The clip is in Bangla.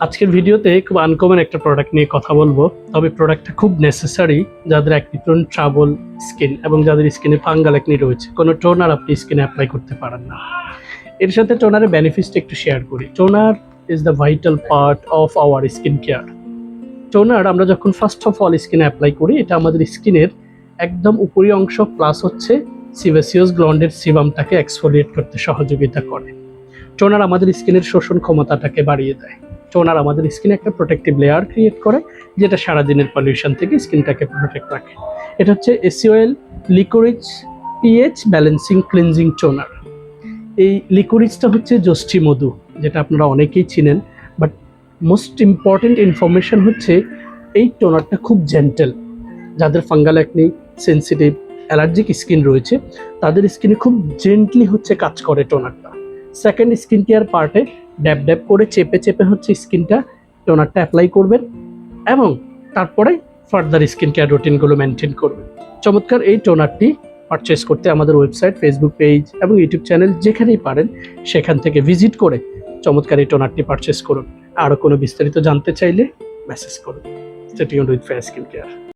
আজকের ভিডিওতে খুব আনকমন একটা প্রোডাক্ট নিয়ে কথা বলবো, তবে প্রোডাক্টটা খুব নেসেসারি যাদের অ্যাকনিপ্রোন ট্রাবল স্কিন এবং যাদের স্কিনে ফাঙ্গাল অ্যাকনি রয়েছে। কোনো টোনার আপনি স্কিনে অ্যাপ্লাই করতে পারেন না। এর সাথে টোনারের বেনিফিটটা একটু শেয়ার করি। Toner is the vital part of our skin care. Toner আমরা যখন ফার্স্ট অফ অল স্কিনে অ্যাপ্লাই করি, এটা আমাদের স্কিনের একদম উপরি অংশ প্লাস হচ্ছে সিবেসিয়াস গ্ল্যান্ডের সিবামটাকে এক্সফোলিয়েট করতে সহযোগিতা করে। টোনার আমাদের স্কিনের শোষণ ক্ষমতাটাকে বাড়িয়ে দেয়। টোনার আমাদের স্কিনে একটা প্রোটেক্টিভ লেয়ার ক্রিয়েট করে, যেটা সারাদিনের পলিউশন থেকে স্কিনটাকে প্রোটেক্ট রাখে। এটা হচ্ছে এসিওএল লিকোরিচ পিএইচ ব্যালেন্সিং ক্লিনজিং টোনার। এই লিকোরিচটা হচ্ছে যষ্টি মধু, যেটা আপনারা অনেকেই চিনেন, বাট মোস্ট ইম্পর্টেন্ট ইনফরমেশন হচ্ছে এই টোনারটা খুব জেন্টেল। যাদের fungal acne, sensitive, allergic skin রয়েছে, তাদের স্কিনে খুব জেন্টলি হচ্ছে কাজ করে টোনারটা। সেকেন্ড, স্কিন কেয়ার পার্টে ড্যাব ড্যাব করে চেপে চেপে হচ্ছে স্কিনটা টোনারটা অ্যাপ্লাই করবেন এবং তারপরে ফার্দার স্কিন কেয়ার রুটিনগুলো মেনটেন করবেন। চমৎকার এই টোনারটি পারচেস করতে আমাদের ওয়েবসাইট, ফেসবুক পেজ এবং ইউটিউব চ্যানেল যেখানেই পারেন সেখান থেকে ভিজিট করে চমৎকার এই টোনারটি পারচেস করুন। আরও কোনো বিস্তারিত জানতে চাইলে মেসেজ করুন। Stay tuned with fair skin care.